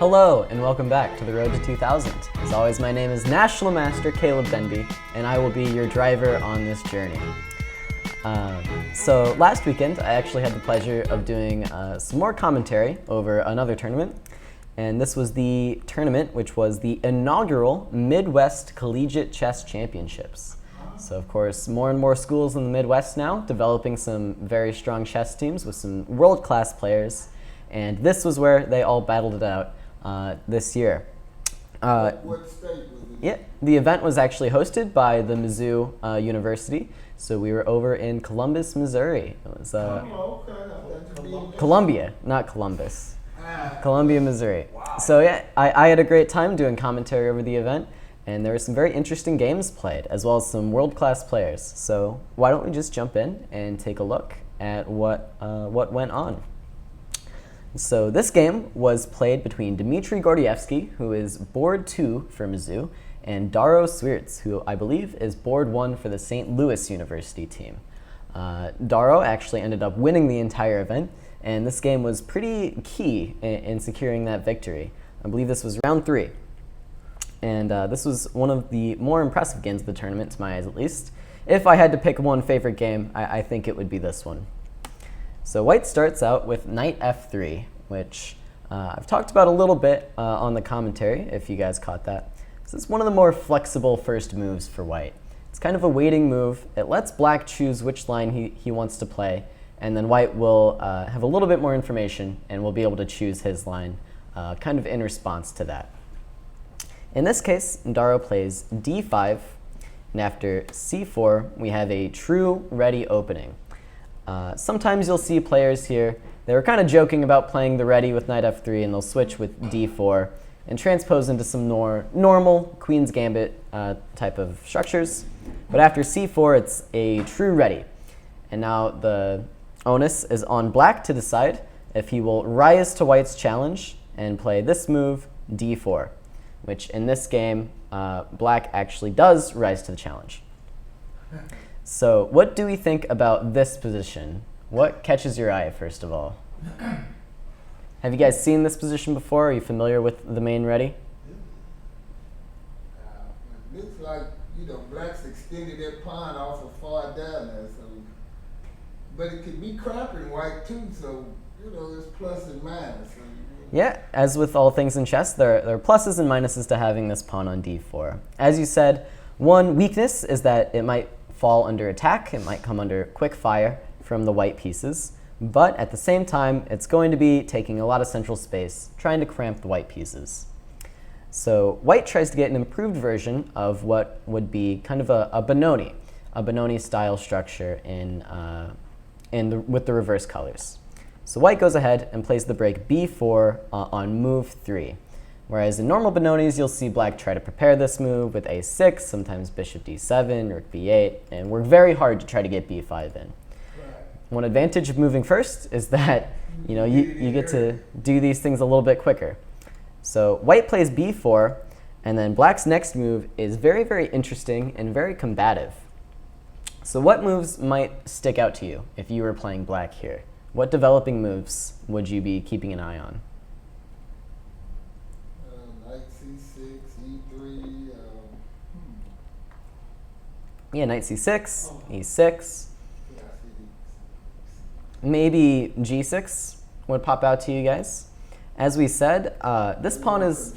Hello, and welcome back to the Road to 2000. As always, my name is National Master Caleb Denby, and I will be your driver on this journey. So last weekend, I actually had the pleasure of doing some more commentary over another tournament, and this was the tournament which was the inaugural Midwest Collegiate Chess Championships. So of course, more and more schools in the Midwest now developing some very strong chess teams with some world-class players, and this was where they all battled it out this year. What state was it? Yeah, the event was actually hosted by the Mizzou University, so we were over in Columbus, Missouri. It was Columbia, not Columbus. Columbia, Missouri. Wow. So yeah, I had a great time doing commentary over the event, and there were some very interesting games played, as well as some world-class players. So why don't we just jump in and take a look at what went on. So this game was played between Dmitry Gordievsky, who is board 2 for Mizzou, and Dariusz Swiercz, who I believe is board 1 for the St. Louis University team. Daro actually ended up winning the entire event, and this game was pretty key in securing that victory. I believe this was round 3. And this was one of the more impressive games of the tournament, to my eyes at least. If I had to pick one favorite game, I think it would be this one. So white starts out with knight f3, which I've talked about a little bit on the commentary, if you guys caught that. This is one of the more flexible first moves for white. It's kind of a waiting move. It lets black choose which line he wants to play, and then white will have a little bit more information and will be able to choose his line kind of in response to that. In this case, Daro plays d5, and after c4, we have a true ready opening. Sometimes you'll see players here, they were kind of joking about playing the ready with knight f3, and they'll switch with d4 and transpose into some normal Queen's Gambit type of structures. But after c4, it's a true ready. And now the onus is on black to decide if he will rise to white's challenge and play this move, d4, which in this game, black actually does rise to the challenge. So what do we think about this position? What catches your eye, first of all? Have you guys seen this position before? Are you familiar with the main ready? It looks like, black's extended their pawn off of far down there. So, but it could be cramping white too, so, there's plus and minus. So, Yeah, as with all things in chess, there are pluses and minuses to having this pawn on d4. As you said, one weakness is that it might fall under attack. It might come under quick fire from the white pieces. But at the same time, it's going to be taking a lot of central space, trying to cramp the white pieces. So white tries to get an improved version of what would be kind of a Benoni style structure with the reverse colors. So white goes ahead and plays the break b4 on move 3. Whereas in normal Benonis, you'll see black try to prepare this move with a6, sometimes bishop d7, or b8, and work very hard to try to get b5 in. One advantage of moving first is that you get to do these things a little bit quicker. So white plays b4, and then black's next move is very, very interesting and very combative. So what moves might stick out to you if you were playing black here? What developing moves would you be keeping an eye on? Knight c6, e3. Yeah, knight c6, e6. Maybe g6 would pop out to you guys. As we said, this pawn is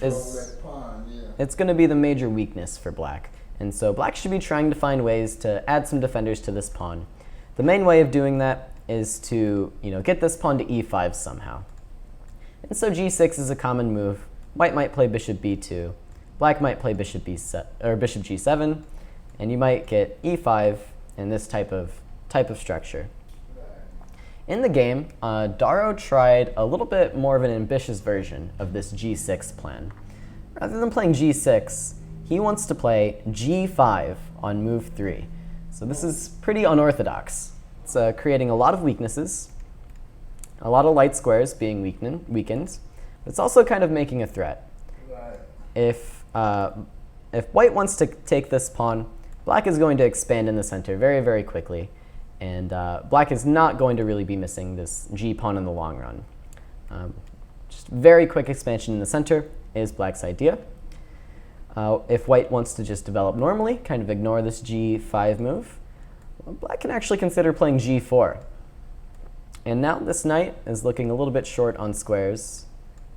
it's going to be the major weakness for black. And so black should be trying to find ways to add some defenders to this pawn. The main way of doing that is to get this pawn to e5 somehow. And so g6 is a common move. White might play bishop b2. Black might play bishop bishop g7, and you might get e5 in this type of structure. In the game, Daro tried a little bit more of an ambitious version of this g6 plan. Rather than playing g6, he wants to play g5 on move 3. So this is pretty unorthodox. It's creating a lot of weaknesses, a lot of light squares being weakened, but it's also kind of making a threat. If white wants to take this pawn, black is going to expand in the center very, very quickly. And black is not going to really be missing this g pawn in the long run. just very quick expansion in the center is black's idea. If white wants to just develop normally, kind of ignore this g5 move, well, black can actually consider playing g4. And now this knight is looking a little bit short on squares,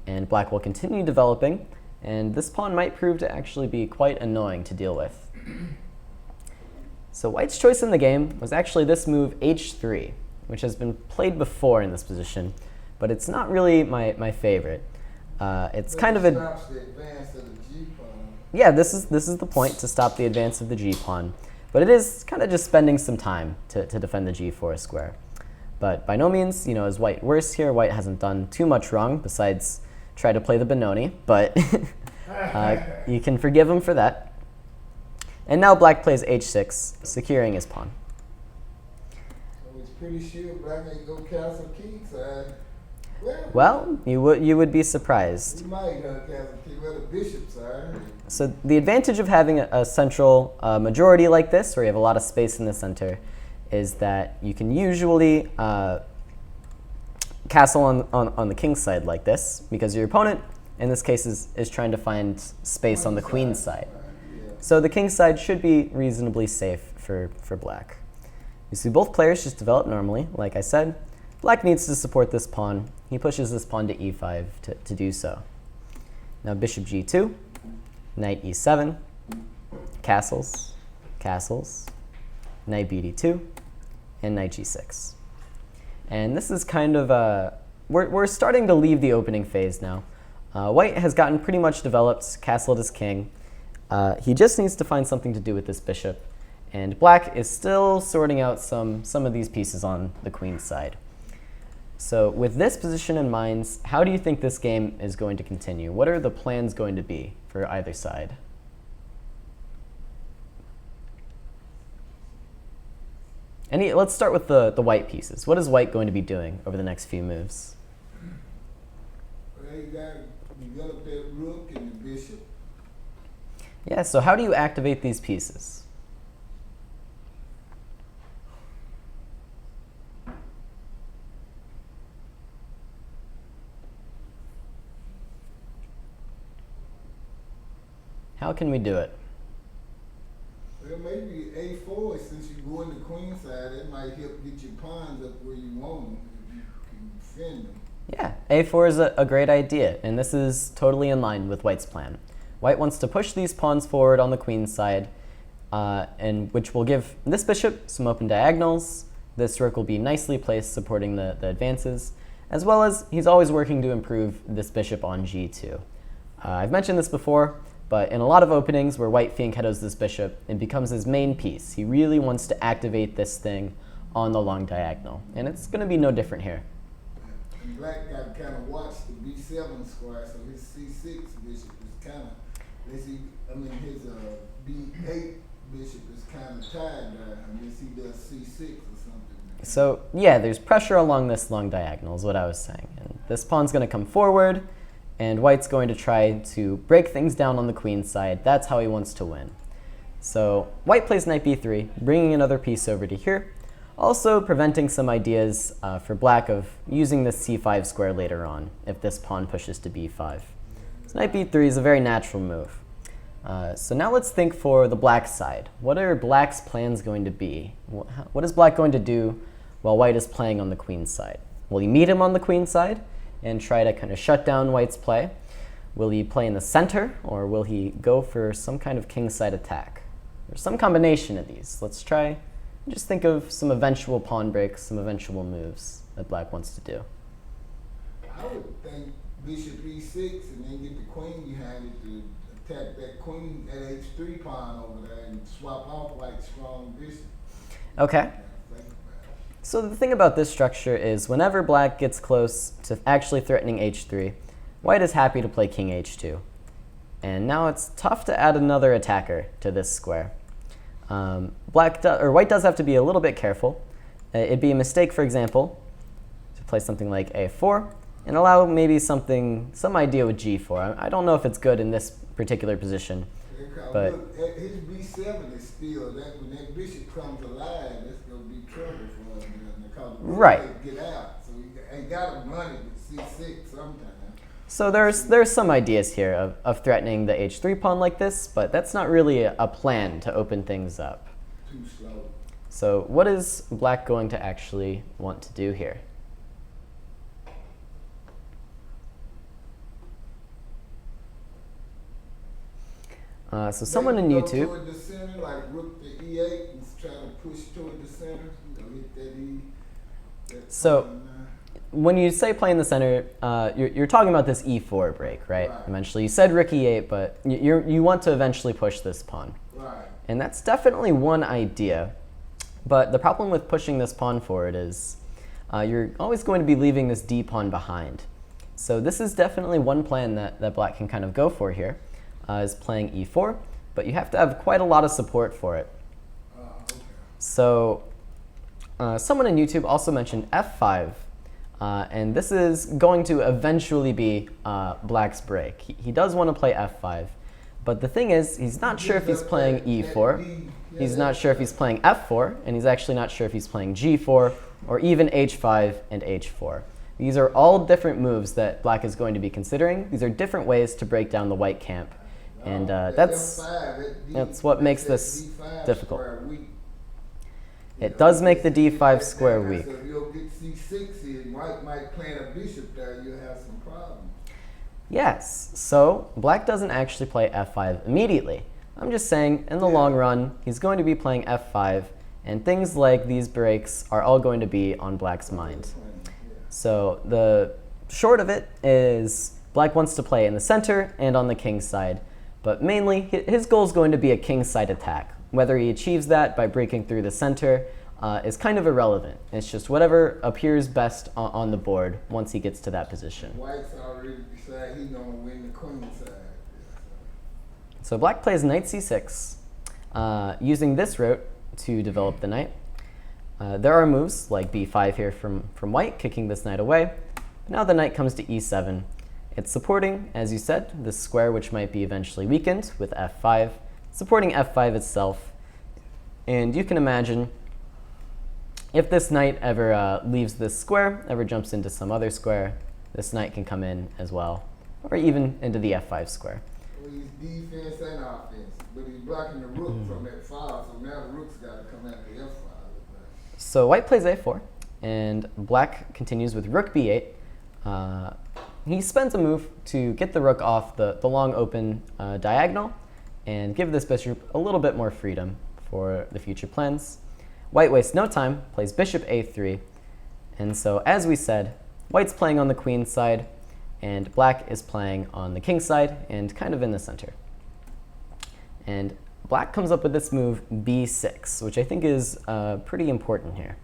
and black will continue developing, and this pawn might prove to actually be quite annoying to deal with. So white's choice in the game was actually this move h3, which has been played before in this position, but it's not really my favorite. It's kind of a... Stops the advance of the G pawn. Yeah, this is the point, to stop the advance of the G pawn. But it is kind of just spending some time to defend the G4 square. But by no means, is white worse here. White hasn't done too much wrong besides try to play the Benoni, but you can forgive him for that. And now black plays h6, securing his pawn. So it's pretty sure black ain't go castle king side. Well, you would be surprised. You might castle king where the bishops are. So the advantage of having a central majority like this, where you have a lot of space in the center, is that you can usually castle on the king's side like this, because your opponent, in this case, is trying to find space on the queen's side. So the king's side should be reasonably safe for black. You see both players just develop normally, like I said. Black needs to support this pawn. He pushes this pawn to e5 to do so. Now bishop g2, knight e7, castles, castles, knight bd2, and knight g6. And this is kind of we're starting to leave the opening phase now. White has gotten pretty much developed, castled his king. He just needs to find something to do with this bishop. And black is still sorting out some of these pieces on the queen's side. So with this position in mind, how do you think this game is going to continue? What are the plans going to be for either side? Let's start with the white pieces. What is white going to be doing over the next few moves? Well, you got to develop that rook and the bishop. Yeah, so how do you activate these pieces? How can we do it? Well, maybe a4, since you go in the queen side, that might help get your pawns up where you want them, if you can defend them. Yeah, a4 is a great idea, and this is totally in line with white's plan. White wants to push these pawns forward on the queen's side, and which will give this bishop some open diagonals. This rook will be nicely placed supporting the advances, as well as he's always working to improve this bishop on g2. I've mentioned this before, but in a lot of openings where white fianchettos this bishop, it becomes his main piece. He really wants to activate this thing on the long diagonal, and it's going to be no different here. And black got to kind of watch the b7 square, so his c6 bishop is kind of, his b8 bishop is kind of tied there, unless he does c6 or something. So yeah, there's pressure along this long diagonal is what I was saying. And this pawn's going to come forward, and white's going to try to break things down on the queen's side. That's how he wants to win. So white plays knight b3, bringing another piece over to here, also preventing some ideas for black of using this c5 square later on if this pawn pushes to b5. So knight b3 is a very natural move. So now let's think for the black side. What are black's plans going to be? What is black going to do while white is playing on the queen's side? Will he meet him on the queen's side and try to kind of shut down white's play? Will he play in the center, or will he go for some kind of kingside attack? Or some combination of these. Let's try, just think of some eventual pawn breaks, some eventual moves that black wants to do. I would think bishop e6 and then get the queen behind it to attack that queen at h3 pawn over there and swap off white's strong bishop. Okay. So the thing about this structure is whenever black gets close to actually threatening h3, white is happy to play king h2. And now it's tough to add another attacker to this square. White does have to be a little bit careful. It'd be a mistake, for example, to play something like a4 and allow maybe some idea with g4. I don't know if it's good in this particular position. But look, his b7 is still, when that bishop comes alive, that's going to be trouble for him. Because right. Get out. So he got to run it with c6 sometime. So there's some ideas here of threatening the h3 pawn like this, but that's not really a plan to open things up. Too slow. So what is black going to actually want to do here? So someone in YouTube. Toward the center, like rook to e8 and try to push toward the center. Hit that e. So when you say play in the center, you're talking about this e4 break, right? Eventually, you said rook e8, but you want to eventually push this pawn. Right. And that's definitely one idea. But the problem with pushing this pawn forward is you're always going to be leaving this d pawn behind. So this is definitely one plan that black can kind of go for here, is playing e4, but you have to have quite a lot of support for it. Okay. So someone on YouTube also mentioned f5, and this is going to eventually be black's break. He does want to play f5, but the thing is, he's not sure if he's playing e4, he's not sure if he's playing f4, and he's actually not sure if he's playing g4, or even h5 and h4. These are all different moves that black is going to be considering. These are different ways to break down the white camp, and that's what makes this difficult. It does make the d5 square weak. So if you'll get c6 here, white might plant a bishop there, you'll have some problems. Yes, so black doesn't actually play f5 immediately. I'm just saying, in the long run, he's going to be playing f5, and things like these breaks are all going to be on black's mind. So the short of it is black wants to play in the center and on the king side, but mainly his goal is going to be a king side attack. Whether he achieves that by breaking through the center is kind of irrelevant. It's just whatever appears best on the board once he gets to that position. White's already decided he's going to win the queen side. So black plays knight c6, using this route to develop the knight. There are moves like b5 here from white, kicking this knight away. But now the knight comes to e7. It's supporting, as you said, this square which might be eventually weakened with f5, supporting f5 itself. And you can imagine if this knight ever leaves this square, ever jumps into some other square, this knight can come in as well, or even into the f5 square. Well, he's defense and offense, but he's blocking the rook from that 5, so now the rook's got to come out the f5. So white plays a4, and black continues with rook b8. He spends a move to get the rook off the long open diagonal and give this bishop a little bit more freedom for the future plans. White wastes no time, plays bishop a3, and so as we said, white's playing on the queen side, and black is playing on the king side and kind of in the center. And black comes up with this move b6, which I think is pretty important here.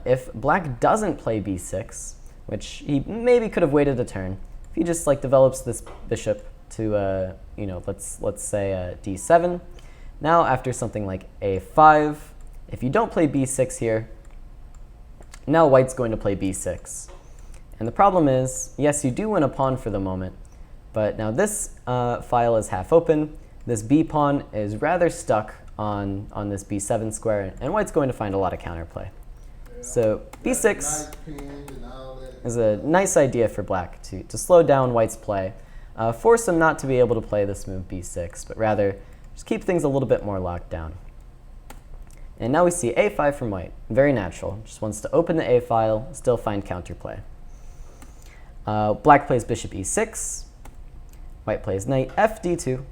If black doesn't play b6, which he maybe could have waited a turn, if he just develops this bishop to let's say d7. Now after something like a5, if you don't play b6 here, now white's going to play b6. And the problem is, yes, you do win a pawn for the moment, but now this file is half open. This b pawn is rather stuck on this b7 square, and white's going to find a lot of counterplay. So b6 is a nice idea for black to slow down white's play, force him not to be able to play this move b6, but rather just keep things a little bit more locked down. And now we see a5 from white. Very natural. Just wants to open the a file, still find counterplay. Black plays bishop e6. White plays knight fd2.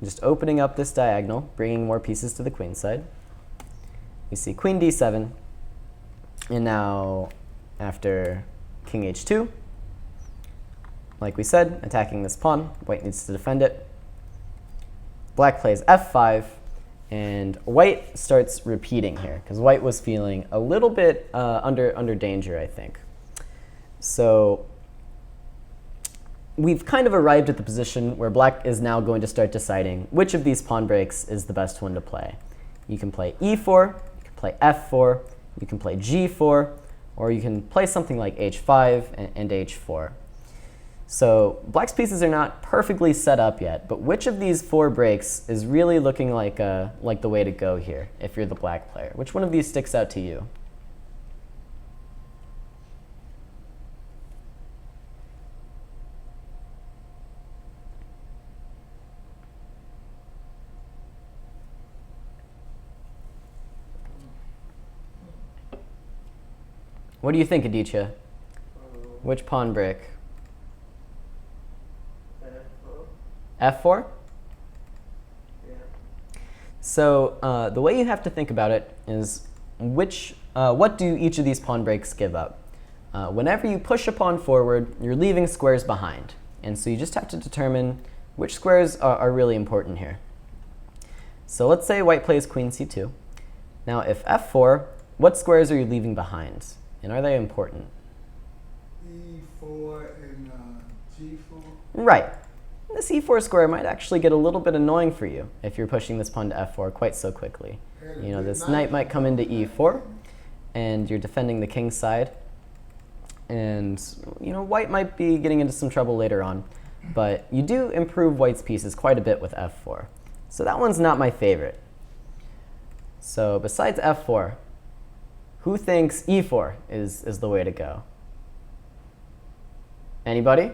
Just opening up this diagonal, bringing more pieces to the queen side. We see queen d7. And now, after king h2, like we said, attacking this pawn, white needs to defend it. Black plays f5, and white starts repeating here, because white was feeling a little bit under danger, I think. So we've kind of arrived at the position where black is now going to start deciding which of these pawn breaks is the best one to play. You can play e4, you can play f4, you can play g4, or you can play something like h5 and h4. So black's pieces are not perfectly set up yet, but which of these 4 breaks is really looking like the way to go here if you're the black player? Which one of these sticks out to you? What do you think, Aditya? Which pawn break? F4? Yeah. So the way you have to think about it is what do each of these pawn breaks give up? Whenever you push a pawn forward, you're leaving squares behind. And so you just have to determine which squares are really important here. So let's say white plays queen c2. Now if f4, what squares are you leaving behind? And are they important? E4 and G4. Right. This e4 square might actually get a little bit annoying for you if you're pushing this pawn to f4 quite so quickly. You know, this knight might come into e4, and you're defending the king's side. And, you know, white might be getting into some trouble later on. But you do improve white's pieces quite a bit with f4. So that one's not my favorite. So besides f4, who thinks e4 is the way to go? Anybody?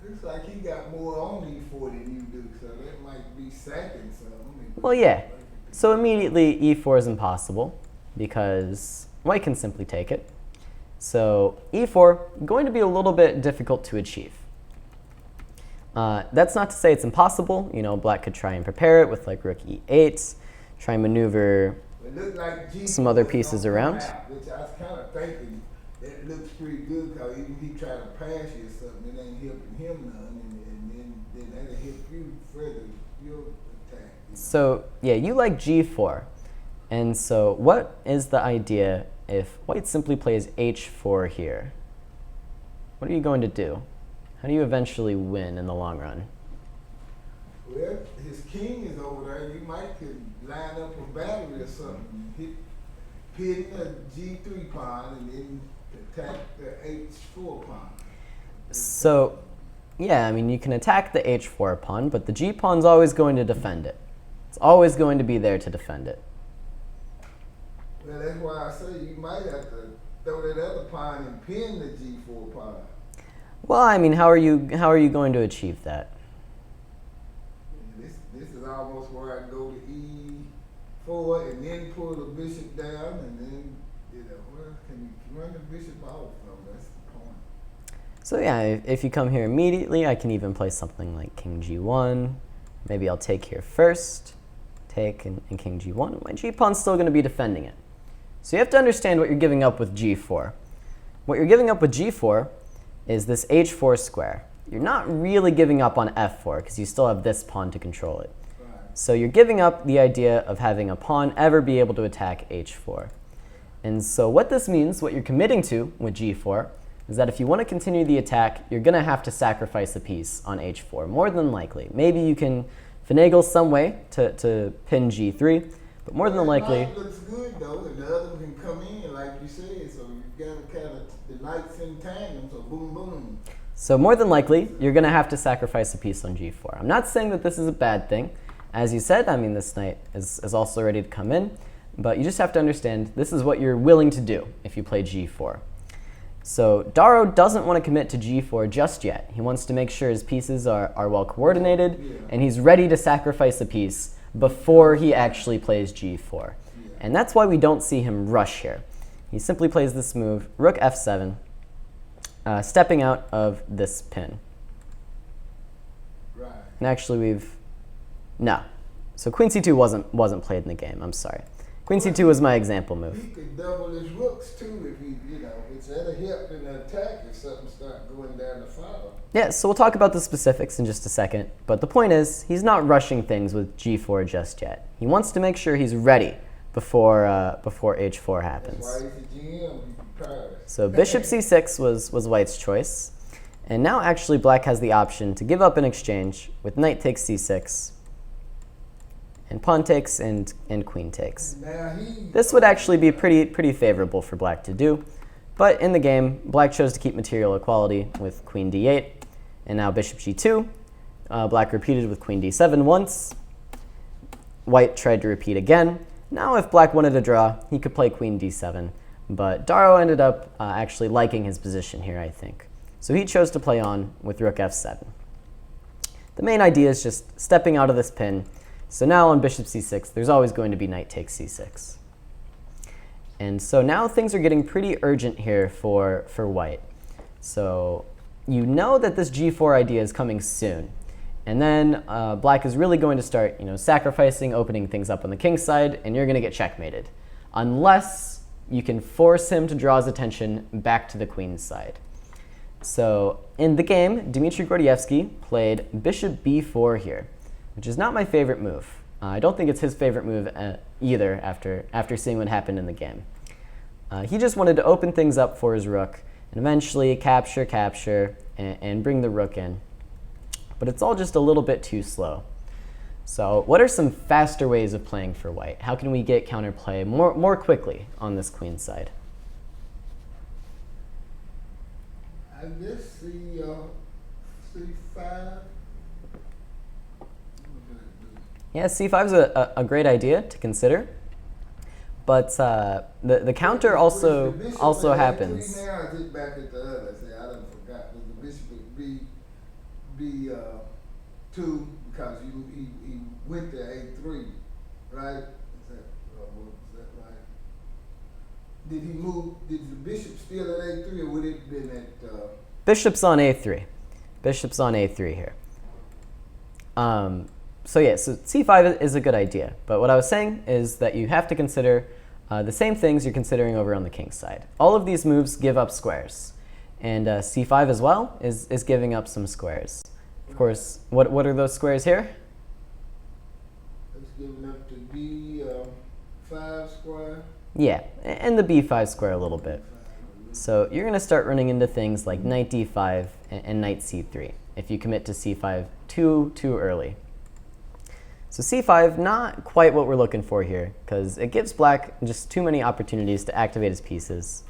Looks like he got more on E4 than you do, so that might be second. So Well, yeah. So immediately e4 is impossible because white can simply take it. So e4 going to be a little bit difficult to achieve. That's not to say it's impossible. You know, black could try and prepare it with like rook e8, try and maneuver like some other pieces around. Which I was kind of thinking that looks pretty good because even if he tried to pass you or something, it ain't helping him none, and then that'll help you further your attack. So yeah, you like g4. And so what is the idea if white simply plays h4 here? What are you going to do? How do you eventually win in the long run? Well, his king is over there. You might could line up a battery or something. Pin the G3 pawn and then attack the H4 pawn. So, yeah, I mean, you can attack the H4 pawn, but the G pawn's always going to defend it. It's always going to be there to defend it. Well, that's why I say you might have to throw that other pawn and pin the G4 pawn. Well, I mean, how are you going to achieve that? This is almost where I go to E4 and then pull the bishop down and then, you know, where can you run the bishop out from? That's the point. So yeah, if you come here immediately, I can even play something like king g1. Maybe I'll take here first, take and king g1. My g pawn's still going to be defending it. So you have to understand what you're giving up with g4. What you're giving up with g4 is this h4 square. You're not really giving up on f4 because you still have this pawn to control it. Right. So you're giving up the idea of having a pawn ever be able to attack h4. And so what this means, what you're committing to with g4, is that if you want to continue the attack, you're going to have to sacrifice a piece on h4, more than likely. Maybe you can finagle some way to pin g3, but more than likely... It looks good, though, and the other one can come in, like you said, so you've got to kind of, the knights in tandem, so boom, boom. So more than likely, you're going to have to sacrifice a piece on g4. I'm not saying that this is a bad thing. As you said, I mean, this knight is also ready to come in, but you just have to understand this is what you're willing to do if you play g4. So Daro doesn't want to commit to g4 just yet. He wants to make sure his pieces are well coordinated, and he's ready to sacrifice a piece before he actually plays g4. And that's why we don't see him rush here. He simply plays this move, rook f7, stepping out of this pin. Right. And actually no. So queen c2 wasn't played in the game, I'm sorry. Queen c2 was my example move. He could double his rooks too if he, you know, instead of help in the attack if something start going down the file. Yeah, so we'll talk about the specifics in just a second. But the point is, he's not rushing things with g4 just yet. He wants to make sure he's ready before h4 happens. That's why he's a GM, he's prepared. So bishop c6 was white's choice. And now actually black has the option to give up in exchange with knight takes c6, and pawn takes and queen takes. This would actually be pretty favorable for black to do. But in the game, black chose to keep material equality with queen d8, and now bishop g2. Black repeated with queen d7 once. White tried to repeat again. Now if black wanted to draw, he could play queen d7. But Daro ended up actually liking his position here, I think. So he chose to play on with rook f7. The main idea is just stepping out of this pin. So now on bishop c6, there's always going to be knight takes c6. And so now things are getting pretty urgent here for white. So you know that this g4 idea is coming soon. And then black is really going to start, sacrificing, opening things up on the king's side, and you're going to get checkmated. Unless you can force him to draw his attention back to the queen's side. So in the game, Dmitry Gordievsky played bishop b4 here, which is not my favorite move. I don't think it's his favorite move either after seeing what happened in the game. He just wanted to open things up for his rook and eventually capture, and bring the rook in. But it's all just a little bit too slow. So what are some faster ways of playing for white? How can we get counterplay more quickly on this queen side? I guess C5. Yeah, c5 is a great idea to consider. But the counter also happens. Now I get back at the other. I done forgot. The bishop would be B2 because he went to A3, right? Was that right? Did he move? Did the bishop still at A3, or would it have been at? Bishop's on A3. Bishop's on A3 here. So c5 is a good idea. But what I was saying is that you have to consider the same things you're considering over on the king's side. All of these moves give up squares. And c5 as well is giving up some squares. Of course, what are those squares here? It's giving up to B5 square. Yeah, and the b5 square a little bit. So you're going to start running into things like knight d5 and knight c3 if you commit to c5 too early. So c5, not quite what we're looking for here, because it gives black just too many opportunities to activate his pieces.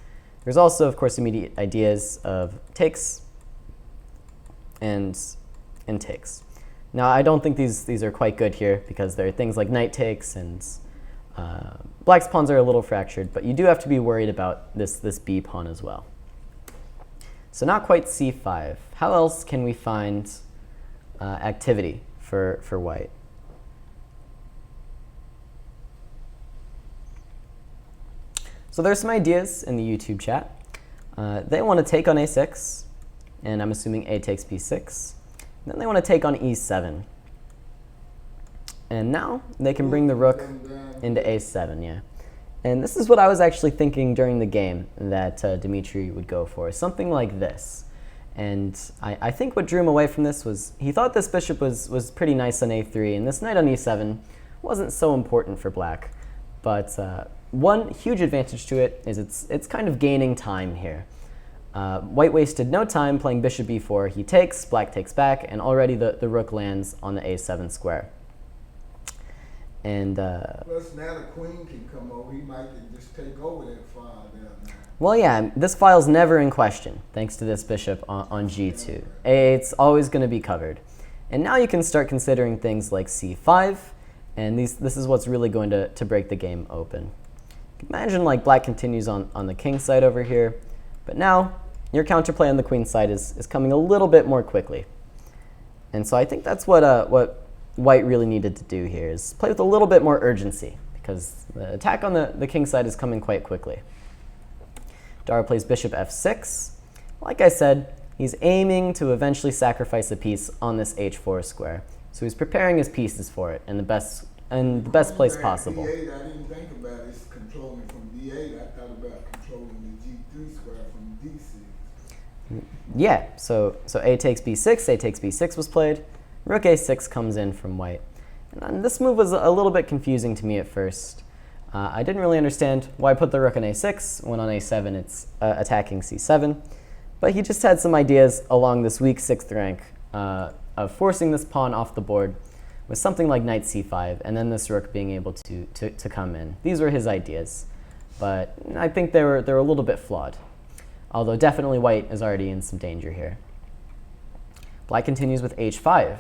There's also, of course, immediate ideas of takes and takes. Now, I don't think these are quite good here, because there are things like knight takes, and black's pawns are a little fractured, but you do have to be worried about this b pawn as well. So not quite c5. How else can we find activity for white? So there's some ideas in the YouTube chat. They want to take on a6, and I'm assuming a takes b6. Then they want to take on e7. And now they can bring the rook into a7, yeah. And this is what I was actually thinking during the game that Dmitry would go for, something like this. And I think what drew him away from this was he thought this bishop was pretty nice on a3, and this knight on e7 wasn't so important for black. But one huge advantage to it is it's kind of gaining time here. White wasted no time playing bishop b4. He takes, black takes back, and already the rook lands on the a7 square. And plus now the queen can come over. He might just take over that file down there. Well, yeah, this file's never in question thanks to this bishop on g2. A8's always going to be covered. And now you can start considering things like c5, and this is what's really going to break the game open. Imagine like black continues on the king's side over here, but now your counterplay on the queen's side is coming a little bit more quickly. And so I think that's what white really needed to do here, is play with a little bit more urgency, because the attack on the king's side is coming quite quickly. Dara plays bishop f6. Like I said, he's aiming to eventually sacrifice a piece on this h4 square. So he's preparing his pieces for it in the best place possible. D8, I didn't think about it controlling from D8. I thought about controlling the G3 square from D6. Yeah, so A takes B6, A takes B6 was played. Rook A6 comes in from white. And this move was a little bit confusing to me at first. I didn't really understand why I put the rook on A6 when on A7 it's attacking C7. But he just had some ideas along this weak 6th rank of forcing this pawn off the board with something like knight c5, and then this rook being able to come in. These were his ideas, but I think they were a little bit flawed. Although definitely white is already in some danger here. Black continues with h5,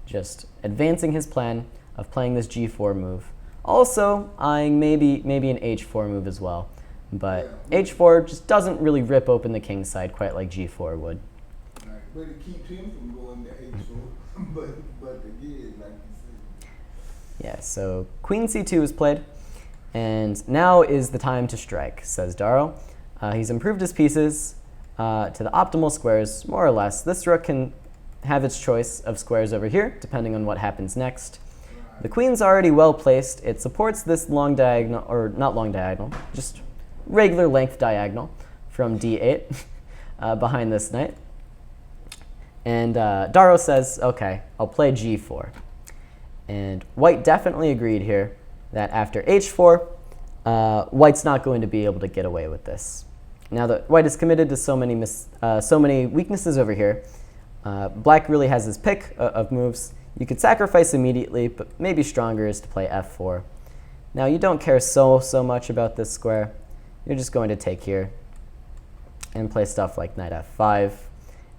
just advancing his plan of playing this g4 move. Also eyeing maybe an h4 move as well, but h4 just doesn't really rip open the king's side quite like g4 would. Right. But it keeps him from going to h4, but again, like you said. Yeah, so queen c2 is played, And now is the time to strike, says Daro. He's improved his pieces to the optimal squares, more or less. This rook can have its choice of squares over here, depending on what happens next. The queen's already well placed. It supports this long diagonal, or not long diagonal, just regular length diagonal from d8 behind this knight. And Daro says, okay, I'll play g4. And white definitely agreed here that after h4, white's not going to be able to get away with this. Now that white is committed to so many weaknesses over here, black really has his pick of moves. You could sacrifice immediately, but maybe stronger is to play f4. Now you don't care so much about this square. You're just going to take here and play stuff like knight f5,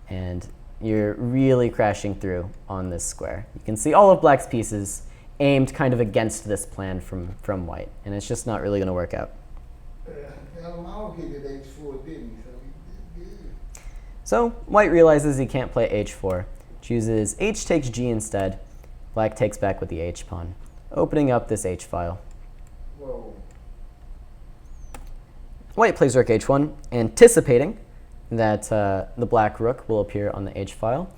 and you're really crashing through on this square. You can see all of black's pieces aimed kind of against this plan from white, and it's just not really going to work out. So white realizes he can't play h4, chooses h takes g instead. Black takes back with the h pawn, opening up this h file. Whoa. White plays rook h1, anticipating that the black rook will appear on the h file.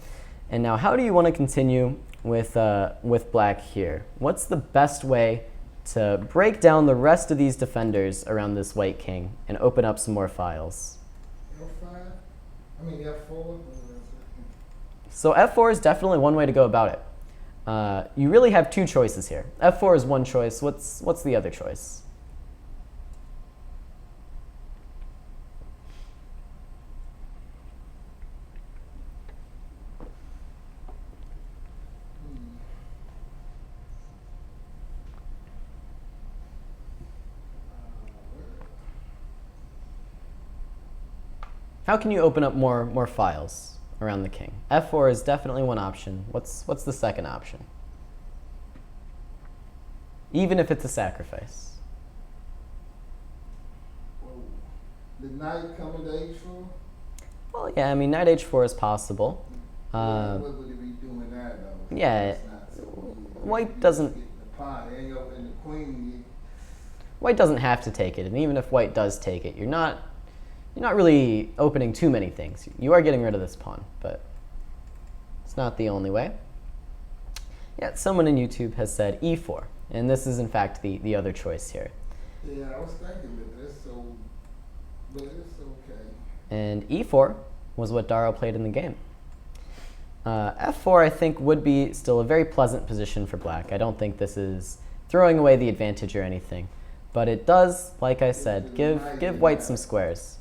And now how do you want to continue with black here? What's the best way to break down the rest of these defenders around this white king and open up some more files? F4? So f4 is definitely one way to go about it. You really have two choices here. f4 is one choice. What's the other choice? How can you open up more files around the king? f4 is definitely one option. What's the second option? Even if it's a sacrifice. Whoa. The knight coming to h4? Well, yeah, I mean, knight h4 is possible. What would it be doing that, though? Yeah, So white doesn't... The pawn, and the queen... White doesn't have to take it, and even if white does take it, you're not really opening too many things. You are getting rid of this pawn, but it's not the only way. Yeah, someone in YouTube has said e4, and this is in fact the other choice here. Yeah, I was thinking but it's okay. And e4 was what Daro played in the game. f4, I think, would be still a very pleasant position for black. I don't think this is throwing away the advantage or anything, but it does, like I said, give white some squares.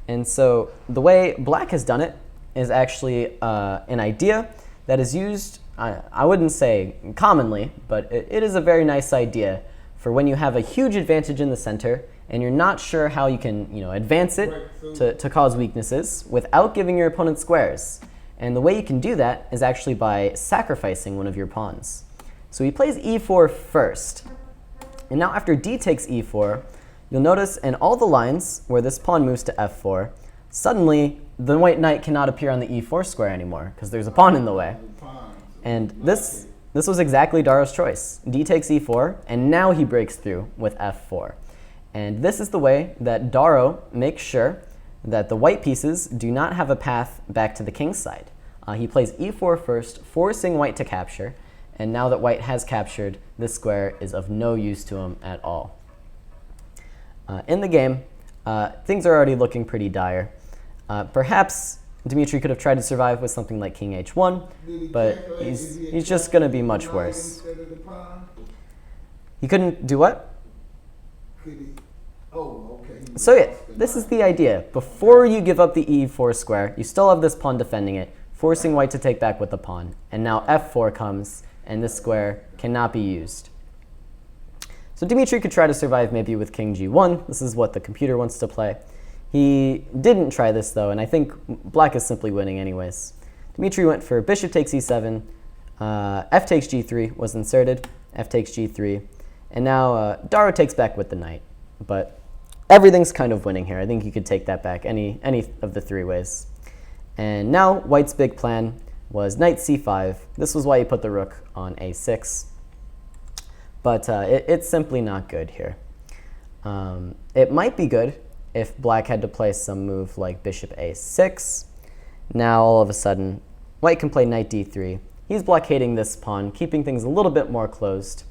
And so the way black has done it is actually an idea that is used, I wouldn't say commonly, but it is a very nice idea for when you have a huge advantage in the center and you're not sure how you can advance it to cause weaknesses without giving your opponent squares. And the way you can do that is actually by sacrificing one of your pawns. So he plays e4 first. And now after d takes e4, you'll notice in all the lines where this pawn moves to f4, suddenly the white knight cannot appear on the e4 square anymore because there's a pawn in the way. And this was exactly Daro's choice. D takes e4, and now he breaks through with f4. And this is the way that Daro makes sure that the white pieces do not have a path back to the king's side. He plays e4 first, forcing white to capture, and now that white has captured, this square is of no use to him at all. In the game, things are already looking pretty dire. Perhaps Dmitry could have tried to survive with something like king h1, but he's just going to be much worse. He couldn't do what? So yeah, this is the idea. Before you give up the e4 square, you still have this pawn defending it, forcing white to take back with the pawn. And now f4 comes, and this square cannot be used. So Dmitry could try to survive maybe with king g1. This is what the computer wants to play. He didn't try this, though, and I think black is simply winning anyways. Dmitry went for bishop takes e7, f takes g3 was inserted, f takes g3, and now Daro takes back with the knight. But everything's kind of winning here. I think you could take that back any of the three ways. And now white's big plan was knight c5. This was why he put the rook on a6. But it's simply not good here. It might be good if black had to play some move like bishop a6. Now all of a sudden, white can play knight d3. He's blockading this pawn, keeping things a little bit more closed.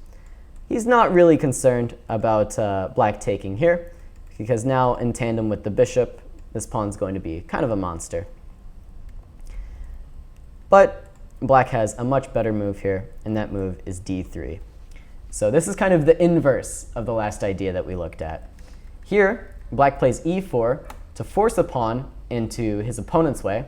He's not really concerned about black taking here, because now in tandem with the bishop, this pawn's going to be kind of a monster. But black has a much better move here, and that move is d3. So this is kind of the inverse of the last idea that we looked at. Here, black plays e4 to force a pawn into his opponent's way.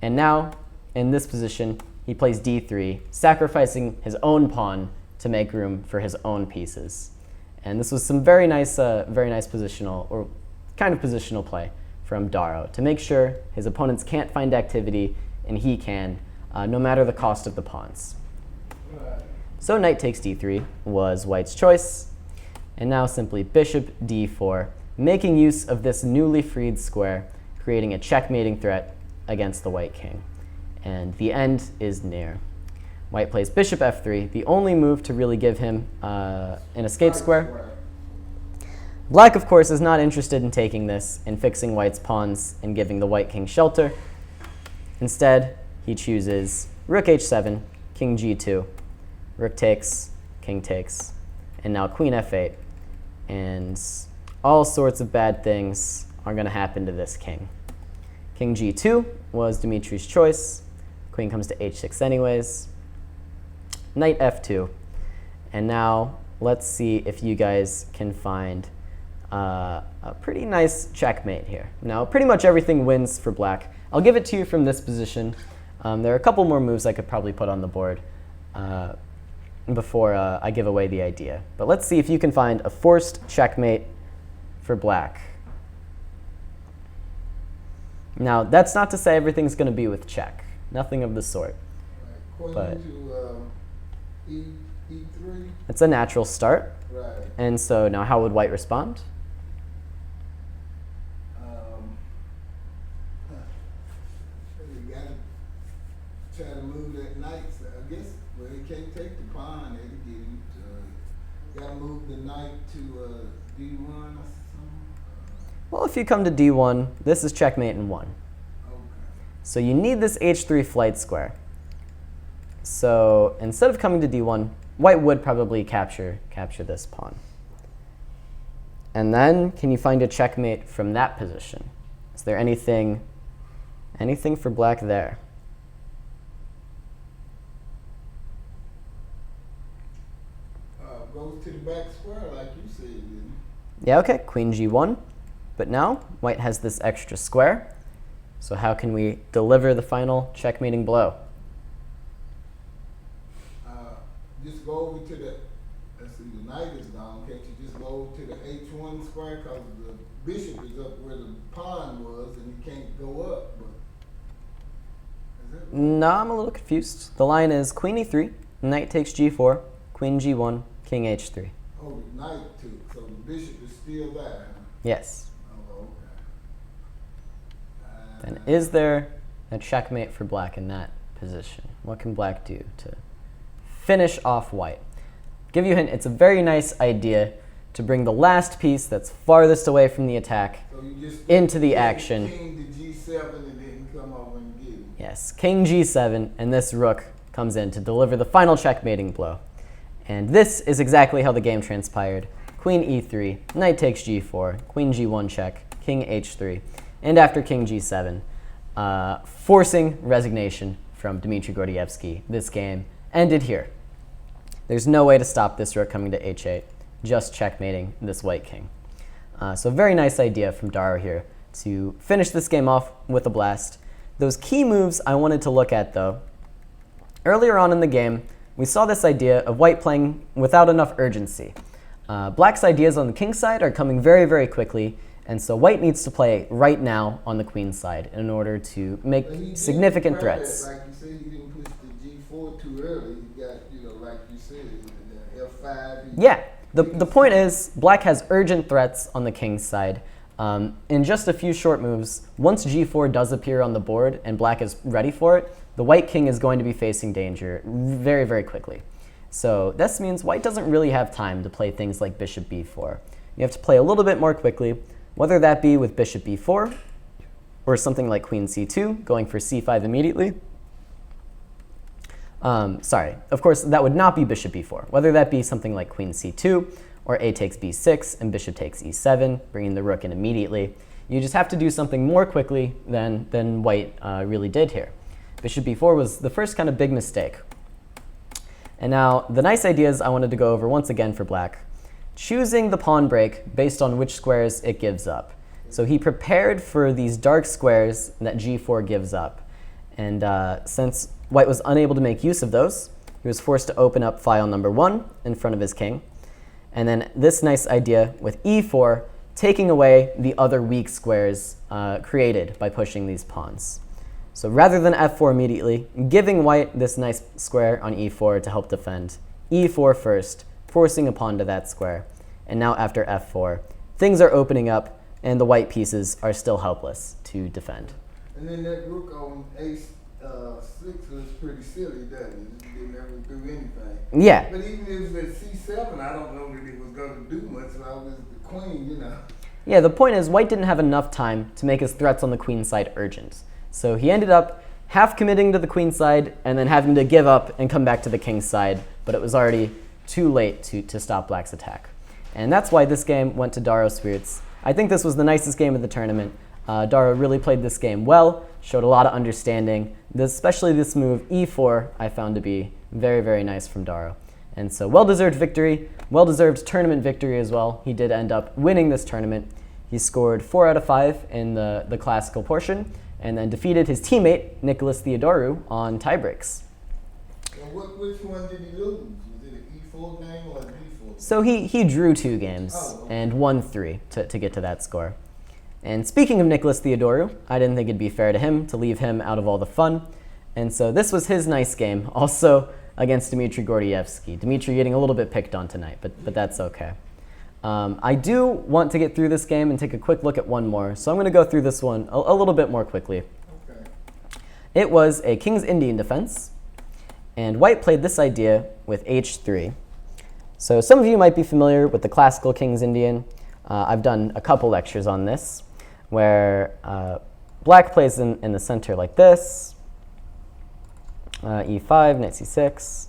And now, in this position, he plays d3, sacrificing his own pawn to make room for his own pieces. And this was some very nice positional, or kind of positional play from Dariusz to make sure his opponents can't find activity and he can, no matter the cost of the pawns. So knight takes d3 was white's choice, and now simply bishop d4, making use of this newly freed square, creating a checkmating threat against the white king. And the end is near. White plays bishop f3, the only move to really give him an escape square. Black, of course, is not interested in taking this and fixing white's pawns and giving the white king shelter. Instead, he chooses rook h7, king g2, rook takes, king takes, and now queen f8. And all sorts of bad things are going to happen to this king. King g2 was Dmitry's choice. Queen comes to h6 anyways. Knight f2. And now let's see if you guys can find a pretty nice checkmate here. Now pretty much everything wins for black. I'll give it to you from this position. There are a couple more moves I could probably put on the board before I give away the idea. But let's see if you can find a forced checkmate for black. Now, that's not to say everything's going to be with check. Nothing of the sort. Right. But to E3. It's a natural start. Right. And so now how would white respond? You got to try to move that knight. So I guess, well, he can't take the pawn. You got to move the knight to D1 or something. Well, if you come to D1, this is checkmate in 1. Okay. So you need this H3 flight square. So instead of coming to D1, white would probably capture this pawn. And then, can you find a checkmate from that position? Is there anything for black there? Goes to the back square like you said, didn't it? Yeah, okay, queen G1. But now, white has this extra square. So how can we deliver the final checkmating blow? Just go over to the, let's see, the knight is down. Can't you just go over to the H1 square? Because the bishop is up where the pawn was, and you can't go up. But is that right? No, I'm a little confused. The line is queen E3, knight takes G4, queen G1, king H3. Oh, the knight too. So the bishop is still there. Huh? Yes. Oh, okay. Then is there a checkmate for black in that position? What can black do to finish off white? Give you a hint, it's a very nice idea to bring the last piece that's farthest away from the attack So you just into the action. King to G7 and then come over and get it. Yes, king G7, and this rook comes in to deliver the final checkmating blow. And this is exactly how the game transpired. Queen E3, knight takes G4, queen G1 check, king H3, and after king G7, forcing resignation from Dmitry Gordievsky, this game ended here. There's no way to stop this rook coming to H8, just checkmating this white king. So very nice idea from Dariusz here to finish this game off with a blast. Those key moves I wanted to look at though, earlier on in the game, we saw this idea of white playing without enough urgency. Black's ideas on the king side are coming very, very quickly, and so white needs to play right now on the queen side in order to make significant threats. Like you said, he didn't push the G4 too early. He got, like you said, the F5. Yeah, the point is, black has urgent threats on the king's side. In just a few short moves, once G4 does appear on the board and black is ready for it, the white king is going to be facing danger very, very quickly. So this means white doesn't really have time to play things like bishop b4. you have to play a little bit more quickly, whether that be with bishop b4 or something like queen c2, going for c5 immediately. Sorry, of course, that would not be bishop b4, whether that be something like queen c2 or a takes b6 and bishop takes e7, bringing the rook in immediately. You just have to do something more quickly than white really did here. Bishop b4 was the first kind of big mistake. And now the nice ideas I wanted to go over once again for black. Choosing the pawn break based on which squares it gives up. So he prepared for these dark squares that g4 gives up. And since white was unable to make use of those, he was forced to open up file number 1 in front of his king. And then this nice idea with e4, taking away the other weak squares created by pushing these pawns. So rather than f4 immediately, giving white this nice square on e4 to help defend, e4 first, forcing a pawn to that square. And now after f4, things are opening up and the white pieces are still helpless to defend. And then that rook on a6 was pretty silly, doesn't it? It didn't ever do anything. Yeah. But even if it was at c7, I don't know that it was going to do much. So I was the queen, you know. Yeah, the point is white didn't have enough time to make his threats on the queen side urgent. So he ended up half committing to the queen side and then having to give up and come back to the king's side, but it was already too late to stop black's attack. And that's why this game went to Dariusz Swiercz. I think this was the nicest game of the tournament. Daro really played this game well, showed a lot of understanding. Especially this move, e4, I found to be very, very nice from Daro. And so well-deserved victory, well-deserved tournament victory as well. He did end up winning this tournament. He scored 4 out of 5 in the classical portion, and then defeated his teammate, Nikolas Theodorou, on tiebreaks. And which one did he lose? Was it an e4 game or a d4? So he drew 2 games and won 3 to get to that score. And speaking of Nikolas Theodorou, I didn't think it'd be fair to him to leave him out of all the fun. And so this was his nice game, also against Dmitry Gordievsky. Dmitry getting a little bit picked on tonight, but that's okay. I do want to get through this game and take a quick look at one more, so I'm going to go through this one a little bit more quickly. Okay. It was a King's Indian defense, and white played this idea with h3. So some of you might be familiar with the classical King's Indian. I've done a couple lectures on this, where black plays in the center like this, e5, knight c6,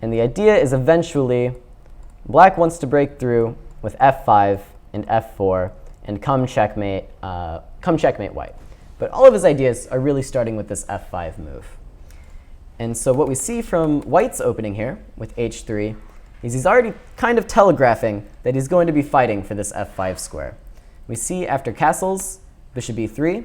and the idea is eventually black wants to break through with f5 and f4 and come checkmate white. But all of his ideas are really starting with this f5 move. And so what we see from white's opening here with h3 is he's already kind of telegraphing that he's going to be fighting for this f5 square. We see after castles, bishop e3,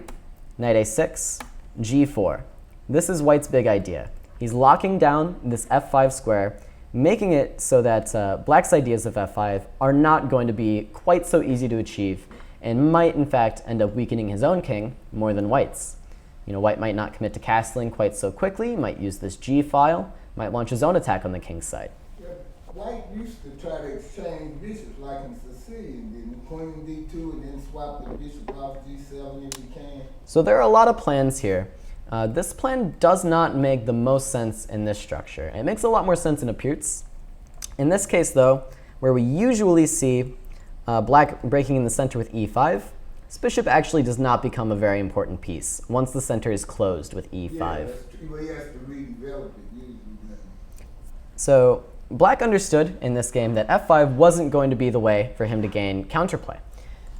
knight a6, g4. This is white's big idea. He's locking down this f5 square, making it so that black's ideas of f5 are not going to be quite so easy to achieve and might, in fact, end up weakening his own king more than white's. You know, white might not commit to castling quite so quickly, might use this g file, might launch his own attack on the king's side. Yeah, white used to try to exchange bishops like in Sicilian, didn't queen d2 and then swap the bishop off g7 if he can. So there are a lot of plans here. This plan does not make the most sense in this structure. It makes a lot more sense in a Pürz. In this case, though, where we usually see black breaking in the center with e5, this bishop actually does not become a very important piece once the center is closed with e5. Yeah, that's true. Well, he has to redevelop it usually. So black understood in this game that f5 wasn't going to be the way for him to gain counterplay.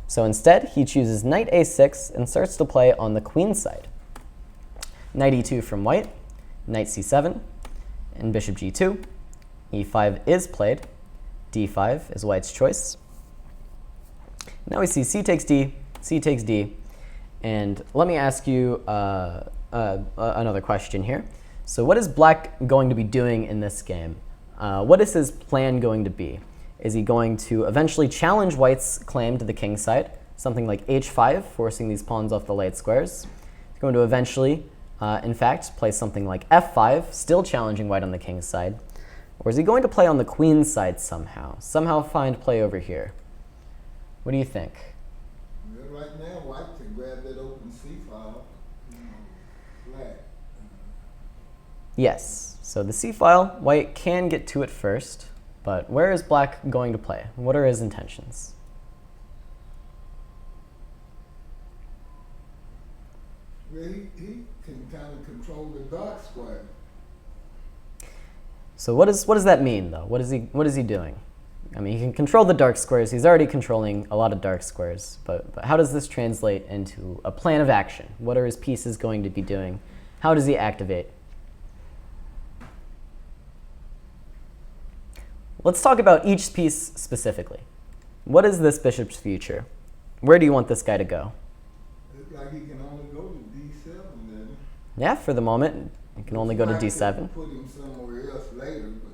So instead, he chooses knight a6 and starts to play on the queen side. Knight e2 from white, knight c7, and bishop g2. e5 is played. d5 is white's choice. Now we see c takes d, and let me ask you another question here. So what is black going to be doing in this game? What is his plan going to be? Is he going to eventually challenge white's claim to the king's side, something like h5, forcing these pawns off the light squares? He's going to eventually in fact, play something like f5, still challenging white on the king's side. Or is he going to play on the queen's side somehow? Somehow find play over here? What do you think? Well, right now, white can grab that open c file, flat. Yes, so the c file, white can get to it first, but where is black going to play? What are his intentions? Well, he can kind of control the dark square. So what does that mean, though? What is he doing? I mean, he can control the dark squares. He's already controlling a lot of dark squares. But how does this translate into a plan of action? What are his pieces going to be doing? How does he activate? Let's talk about each piece specifically. What is this bishop's future? Where do you want this guy to go? It's like he can only go to D7 then. Yeah, for the moment, he can only go to D7. Put him somewhere else later. But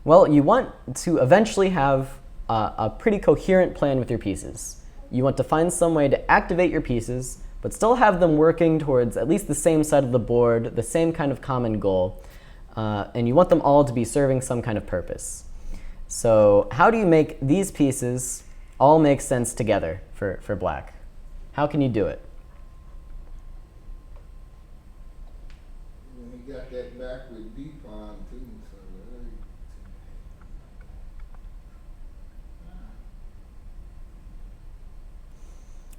Well, you want to eventually have a pretty coherent plan with your pieces. You want to find some way to activate your pieces, but still have them working towards at least the same side of the board, the same kind of common goal. And you want them all to be serving some kind of purpose. So how do you make these pieces all make sense together for black? How can you do it? when he got that back with D pawn too, so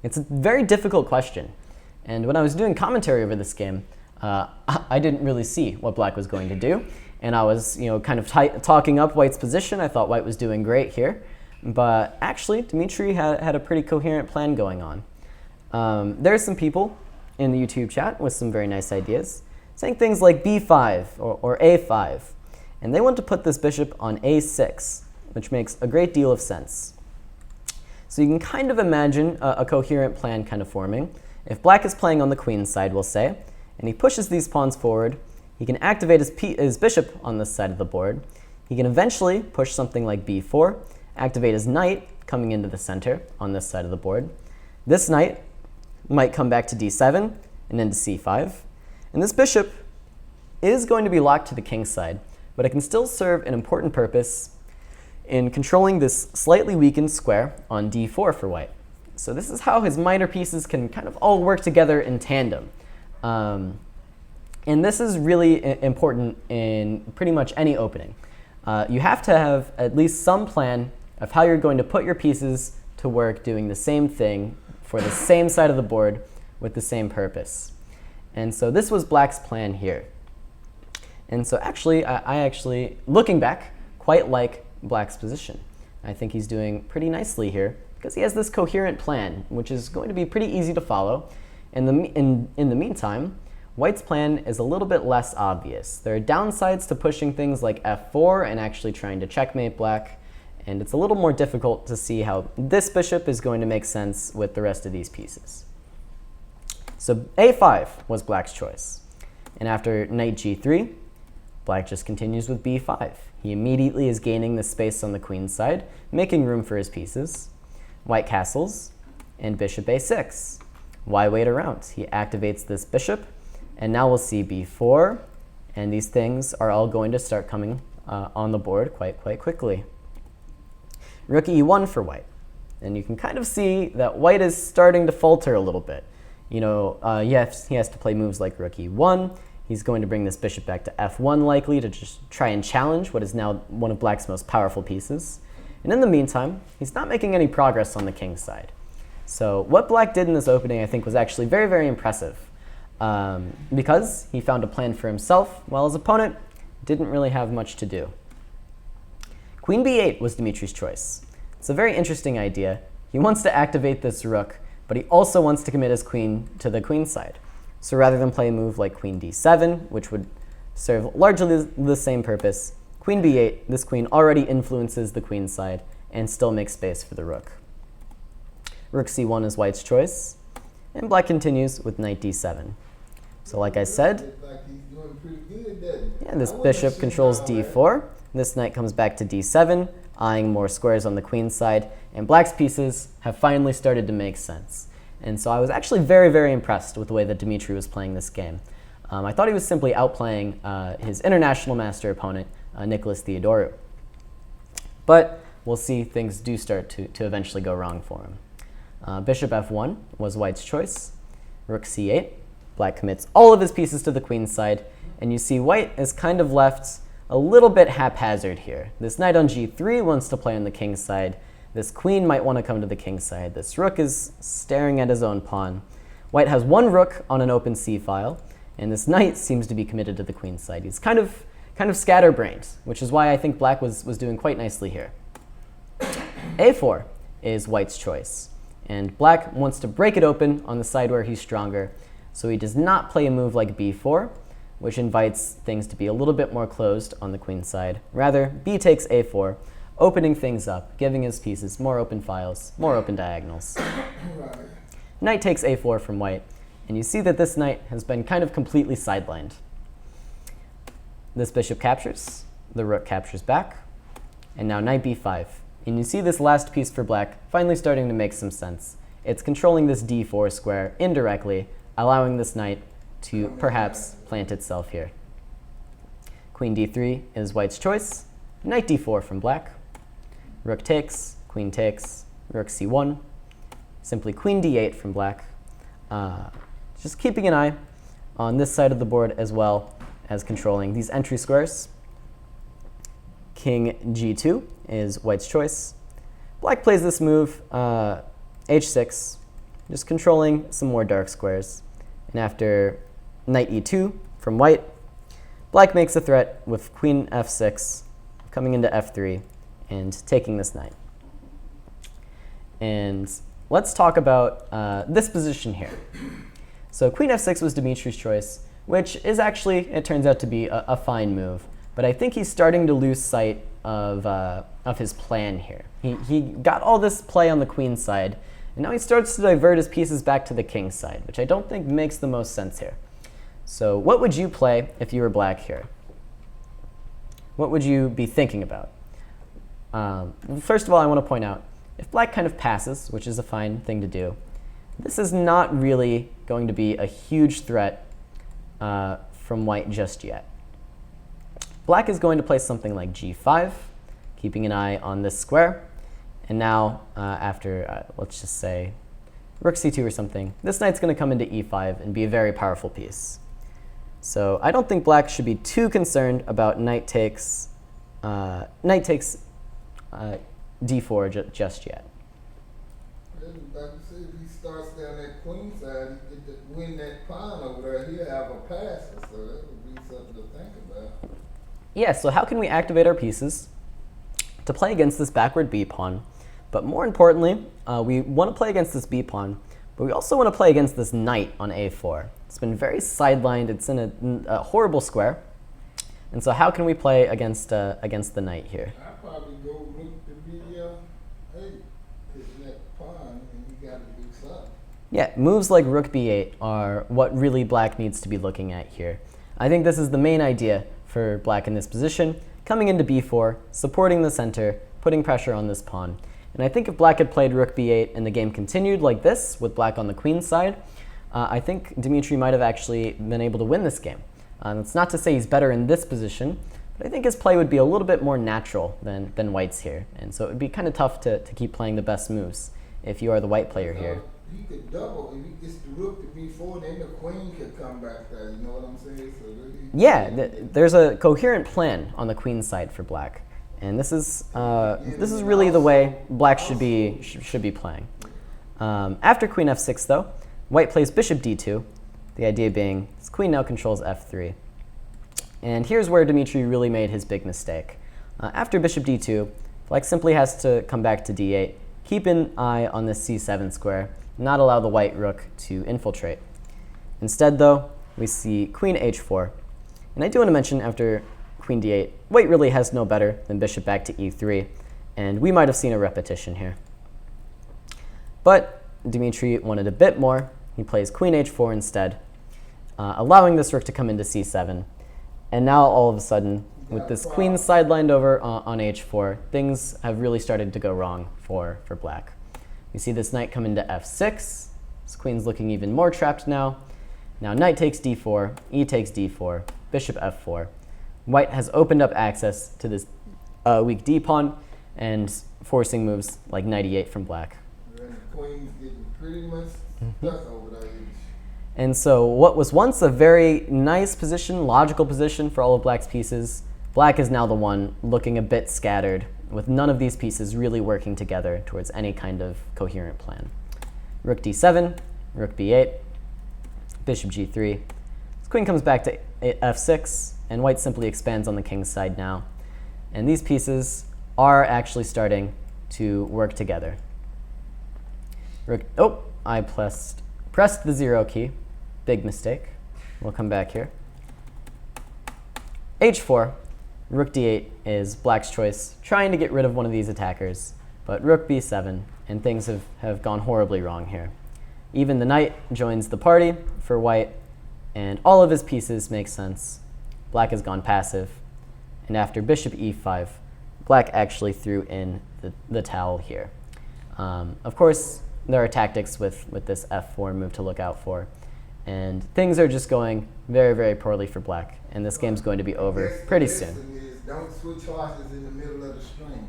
It's a very difficult question. And when I was doing commentary over this game, I didn't really see what black was going to do. And I was kind of talking up white's position. I thought white was doing great here. But actually, Dmitry had a pretty coherent plan going on. There's some people in the YouTube chat with some very nice ideas, saying things like b5 or a5. And they want to put this bishop on a6, which makes a great deal of sense. So you can kind of imagine a coherent plan kind of forming. If black is playing on the queen side, we'll say, and he pushes these pawns forward, he can activate his bishop on this side of the board. He can eventually push something like b4, activate his knight coming into the center on this side of the board. This knight might come back to d7 and into c5. And this bishop is going to be locked to the king side, but it can still serve an important purpose in controlling this slightly weakened square on d4 for white. So this is how his minor pieces can kind of all work together in tandem. And this is really important in pretty much any opening. You have to have at least some plan of how you're going to put your pieces to work doing the same thing for the same side of the board with the same purpose. And so this was black's plan here. And so actually, I actually, looking back, quite like black's position. I think he's doing pretty nicely here because he has this coherent plan, which is going to be pretty easy to follow. In the meantime, white's plan is a little bit less obvious. There are downsides to pushing things like f4 and actually trying to checkmate black, and it's a little more difficult to see how this bishop is going to make sense with the rest of these pieces. So a5 was black's choice. And after knight g3, black just continues with b5. He immediately is gaining the space on the queen side, making room for his pieces. White castles, and bishop a6. Why wait around? He activates this bishop, and now we'll see b4, and these things are all going to start coming on the board quite quickly. Rook e1 for white. And you can kind of see that white is starting to falter a little bit. He has to play moves like rook e1. He's going to bring this bishop back to f1 likely to just try and challenge what is now one of black's most powerful pieces. And in the meantime, he's not making any progress on the king side. So what black did in this opening, I think, was actually very, very impressive because he found a plan for himself while his opponent didn't really have much to do. Queen b8 was Dmitry's choice. It's a very interesting idea. He wants to activate this rook, but he also wants to commit his queen to the queen side. So rather than play a move like queen d7, which would serve largely the same purpose, queen b8, this queen already influences the queen side and still makes space for the rook. Rook c1 is white's choice, and black continues with knight d7. So like I said, this bishop controls d4. This knight comes back to d7, eyeing more squares on the queen side, and black's pieces have finally started to make sense. And so I was actually very, very impressed with the way that Dmitry was playing this game. I thought he was simply outplaying his international master opponent, Nikolas Theodorou. But we'll see things do start to eventually go wrong for him. Bishop f1 was white's choice. Rook c8. Black commits all of his pieces to the queen side, and you see white is kind of left a little bit haphazard here. This knight on g3 wants to play on the king side. This queen might want to come to the king side. This rook is staring at his own pawn. White has one rook on an open c file, and this knight seems to be committed to the queen's side. He's kind of scatterbrained, which is why I think black was doing quite nicely here. A4 is white's choice, and black wants to break it open on the side where he's stronger, so he does not play a move like b4, which invites things to be a little bit more closed on the queen's side. Rather, b takes a4, opening things up, giving his pieces more open files, more open diagonals. Knight takes a4 from white, and you see that this knight has been kind of completely sidelined. This bishop captures, the rook captures back, and now knight b5. And you see this last piece for black finally starting to make some sense. It's controlling this d4 square indirectly, allowing this knight to perhaps plant itself here. Queen d3 is white's choice, knight d4 from black, rook takes, queen takes, rook c1, simply queen d8 from black. Just keeping an eye on this side of the board as well as controlling these entry squares. King g2 is white's choice. Black plays this move, h6, just controlling some more dark squares. And after knight e2 from white, black makes a threat with queen f6, coming into f3, and taking this knight. And let's talk about this position here. So queen f6 was Dmitry's choice, which is actually, it turns out to be a fine move. But I think he's starting to lose sight of his plan here. He got all this play on the queen's side, and now he starts to divert his pieces back to the king's side, which I don't think makes the most sense here. So what would you play if you were black here? What would you be thinking about? First of all, I want to point out, if black kind of passes, which is a fine thing to do, this is not really going to be a huge threat from white just yet. Black is going to play something like g5, keeping an eye on this square. And now, after, let's just say, rook c2 or something, this knight's going to come into e5 and be a very powerful piece. So I don't think black should be too concerned about knight takes d4 just yet. Like you said, if he starts down that queen side, he get to win that pawn over there, he'll have a passer, so that would be something to think about. Yeah, so how can we activate our pieces to play against this backward b pawn? But more importantly, we want to play against this b pawn, but we also want to play against this knight on a4. It's been very sidelined. It's in a horrible square. And so how can we play against the knight here? I'd probably go rook to b8, hitting that pawn, and you got to do something. Yeah, moves like rook b8 are what really black needs to be looking at here. I think this is the main idea for black in this position, coming into b4, supporting the center, putting pressure on this pawn. And I think if black had played rook b8 and the game continued like this, with black on the queen's side, I think Dmitry might have actually been able to win this game. It's not to say he's better in this position, but I think his play would be a little bit more natural than white's here. And so it would be kind of tough to keep playing the best moves if you are the white player here. He could double. If he gets the rook to b4, then the queen could come back there. You know what I'm saying? So yeah, there's a coherent plan on the queen's side for black. And this is really the way black should be playing. After queen f6, though, white plays bishop d2. The idea being this queen now controls f3. And here's where Dmitry really made his big mistake. After bishop d2, black simply has to come back to d8, keep an eye on this c7 square, not allow the white rook to infiltrate. Instead, though, we see queen h4. And I do want to mention, after queen d8, white really has no better than bishop back to e3, and we might have seen a repetition here. But Dmitry wanted a bit more. He plays queen h4 instead, allowing this rook to come into c7. And now, all of a sudden, with this queen sidelined over on h4, things have really started to go wrong for black. You see this knight come into f6. This queen's looking even more trapped now. Now knight takes d4, e takes d4, bishop f4. White has opened up access to this weak d pawn and forcing moves like knight e8 from black. And the queen's getting pretty much stuck over there. And so what was once a very nice position, logical position for all of black's pieces, black is now the one looking a bit scattered, with none of these pieces really working together towards any kind of coherent plan. Rook d7, rook b8, bishop g3. This queen comes back to f6, and white simply expands on the king's side now. And these pieces are actually starting to work together. Oh, I pressed the 0 key. Big mistake. We'll come back here. h4. Rook d8 is black's choice, trying to get rid of one of these attackers. But rook b7, and things have gone horribly wrong here. Even the knight joins the party for white, and all of his pieces make sense. Black has gone passive. And after bishop e5, black actually threw in the towel here. Of course, there are tactics with this f4 move to look out for. And things are just going very, very poorly for black. And this game's going to be over pretty soon. Don't switch horses in the middle of the string.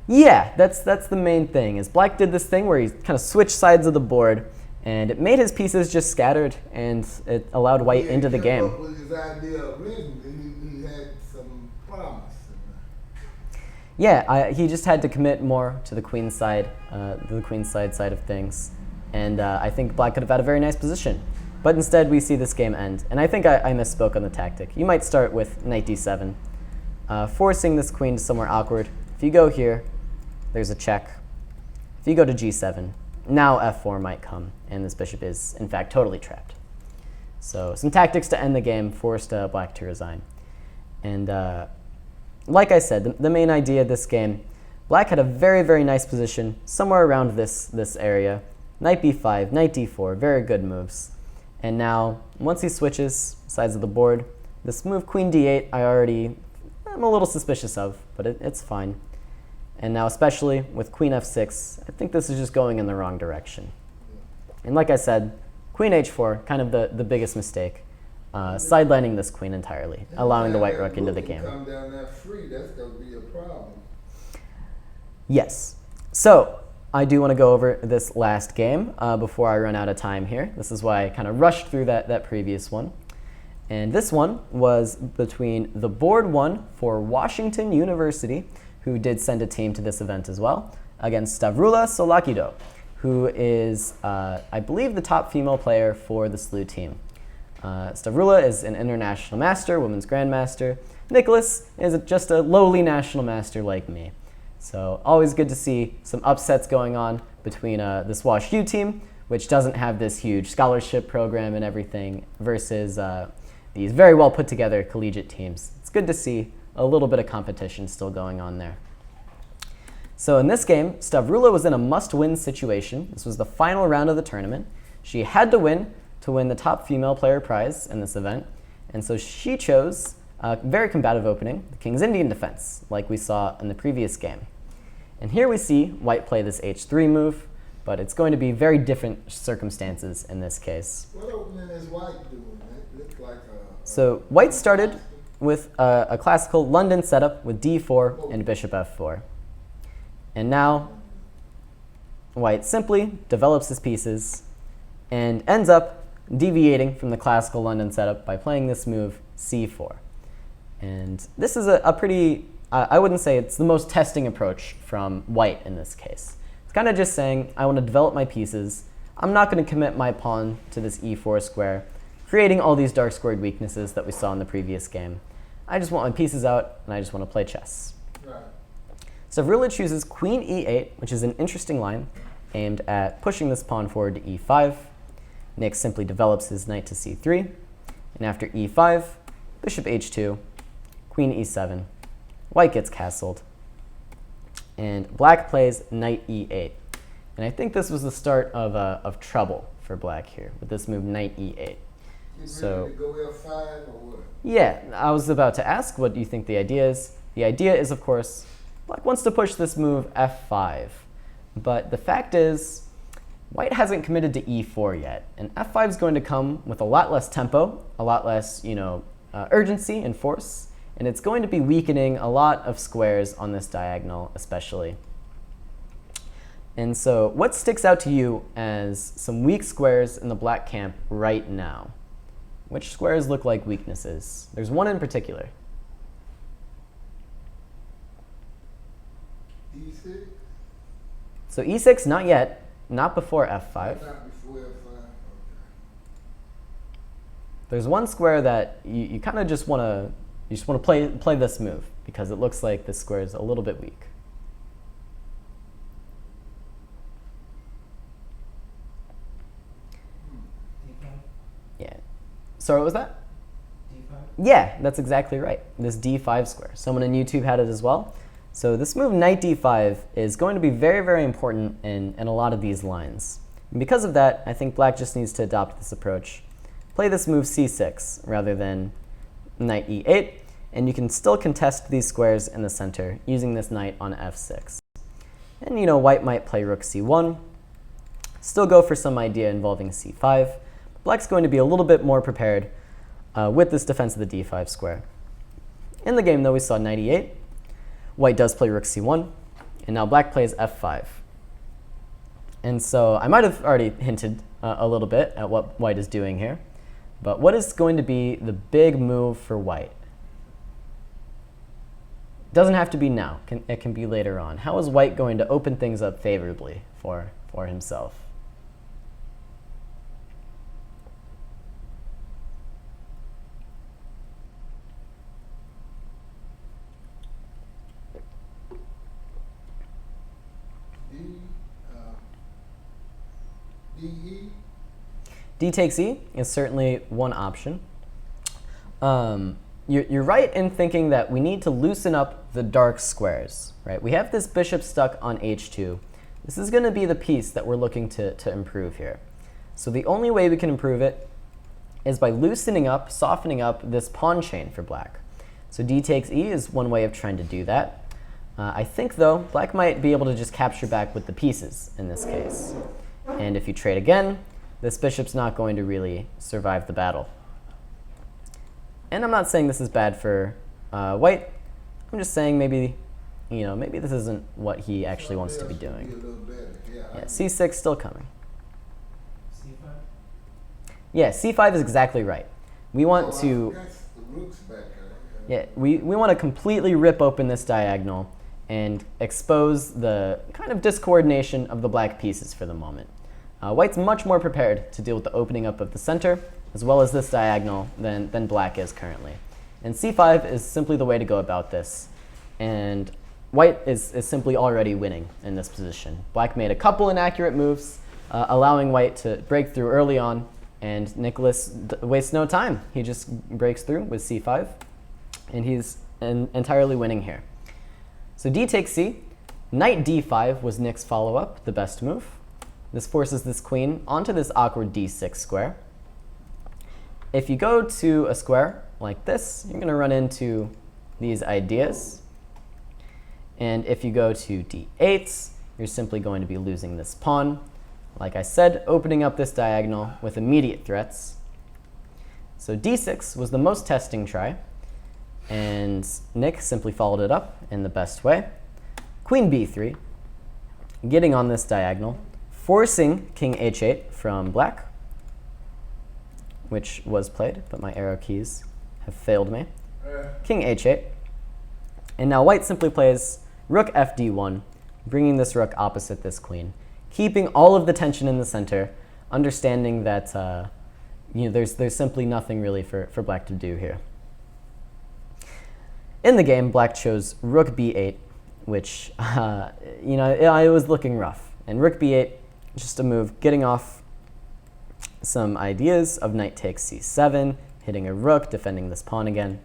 Yeah, that's the main thing. Is black did this thing where he kind of switched sides of the board, and it made his pieces just scattered, and it allowed white into the game. Up with his idea originally, he had some promise. Yeah, he just had to commit more to the queen side, side of things, and I think black could have had a very nice position. But instead, we see this game end, and I think I misspoke on the tactic. You might start with knight d7, forcing this queen to somewhere awkward. If you go here, there's a check. If you go to g7, now f4 might come, and this bishop is, in fact, totally trapped. So some tactics to end the game forced black to resign. And like I said, the main idea of this game, black had a very, very nice position somewhere around this area. Knight b5, knight d4, very good moves. And now, once he switches sides of the board, this move queen d8 I'm a little suspicious of, but it's fine. And now, especially with queen f6, I think this is just going in the wrong direction. And like I said, queen h4, kind of the biggest mistake, sidelining this queen entirely, allowing the white rook into the game. Come down that free, that's going to be a problem. Yes. So I do want to go over this last game before I run out of time here. This is why I kind of rushed through that previous one. And this one was between the board one for Washington University, who did send a team to this event as well, against Stavroula Tsolakidou, who is, I believe, the top female player for the SLU team. Stavroula is an international master, women's grandmaster. Nikolas is just a lowly national master like me. So always good to see some upsets going on between this Wash U team, which doesn't have this huge scholarship program and everything, versus these very well put together collegiate teams. It's good to see a little bit of competition still going on there. So in this game, Stavroula was in a must-win situation. This was the final round of the tournament. She had to win the top female player prize in this event, and so she chose a very combative opening, the King's Indian defense, like we saw in the previous game. And here we see white play this h3 move, but it's going to be very different circumstances in this case. What opening is white doing? It looked like So white started with a classical London setup with d4 and bishop f4. And now white simply develops his pieces and ends up deviating from the classical London setup by playing this move c4. And this is a pretty, I wouldn't say it's the most testing approach from white in this case. It's kind of just saying, I want to develop my pieces. I'm not going to commit my pawn to this e4 square, creating all these dark squared weaknesses that we saw in the previous game. I just want my pieces out, and I just want to play chess. right. Stavroula chooses queen e8, which is an interesting line, aimed at pushing this pawn forward to e5. Nick simply develops his knight to c3, and after e5, bishop h2, queen e7, white gets castled, and black plays knight e8. And I think this was the start of trouble for black here, with this move knight e8. So, ready to go F5 or what? Yeah, I was about to ask, what do you think the idea is? The idea is, of course, black wants to push this move f5. But the fact is, white hasn't committed to e4 yet. And f5 is going to come with a lot less tempo, a lot less, urgency and force. And it's going to be weakening a lot of squares on this diagonal, especially. And so what sticks out to you as some weak squares in the black camp right now? Which squares look like weaknesses? There's one in particular. E6? So e6, not yet. Not before f5. Not before F5. Okay. there's one square that you kind of just want to play this move because it looks like this square is a little bit weak. D5? Yeah. Sorry, what was that? D5? Yeah, that's exactly right. This d5 square. Someone on YouTube had it as well. So this move, knight d5, is going to be very, very important in a lot of these lines. And because of that, I think black just needs to adopt this approach. Play this move c6 rather than knight e8, and you can still contest these squares in the center using this knight on f6. And white might play rook c1, still go for some idea involving c5. Black's going to be a little bit more prepared with this defense of the d5 square. In the game, though, we saw knight e8. White does play rook c1, and now black plays f5. And so I might have already hinted a little bit at what white is doing here. But what is going to be the big move for white? Doesn't have to be now. It can be later on. How is white going to open things up favorably for himself? D-E? D takes E is certainly one option. You're right in thinking that we need to loosen up the dark squares, right? We have this bishop stuck on h2. This is going to be the piece that we're looking to improve here. So the only way we can improve it is by loosening up, softening up this pawn chain for black. So D takes E is one way of trying to do that. I think, though, black might be able to just capture back with the pieces in this case. And if you trade again, this bishop's not going to really survive the battle. And I'm not saying this is bad for white. I'm just saying maybe this isn't what he actually wants to be doing. Be a little better. Yeah, c6 still coming. C5? Yeah, c5 is exactly right. We want to That's the rooks back Yeah, there. we want to completely rip open this diagonal and expose the kind of discoordination of the black pieces for the moment. White's much more prepared to deal with the opening up of the center, as well as this diagonal, than black is currently. And c5 is simply the way to go about this. And white is simply already winning in this position. Black made a couple inaccurate moves, allowing white to break through early on, and Nikolas wastes no time. He just breaks through with c5, and he's entirely winning here. So d takes c. Knight d5 was Nick's follow-up, the best move. This forces this queen onto this awkward d6 square. If you go to a square like this, you're going to run into these ideas. And if you go to d8, you're simply going to be losing this pawn. Like I said, opening up this diagonal with immediate threats. So d6 was the most testing try, and Nick simply followed it up in the best way. Queen b3, getting on this diagonal, forcing king h8 from black, which was played, but my arrow keys have failed me. King h8. And now white simply plays rook fd1, bringing this rook opposite this queen, keeping all of the tension in the center, understanding that there's simply nothing really for black to do here. In the game, black chose rook b8, which it was looking rough. And rook b8, just a move getting off some ideas of knight takes c7, hitting a rook, defending this pawn again.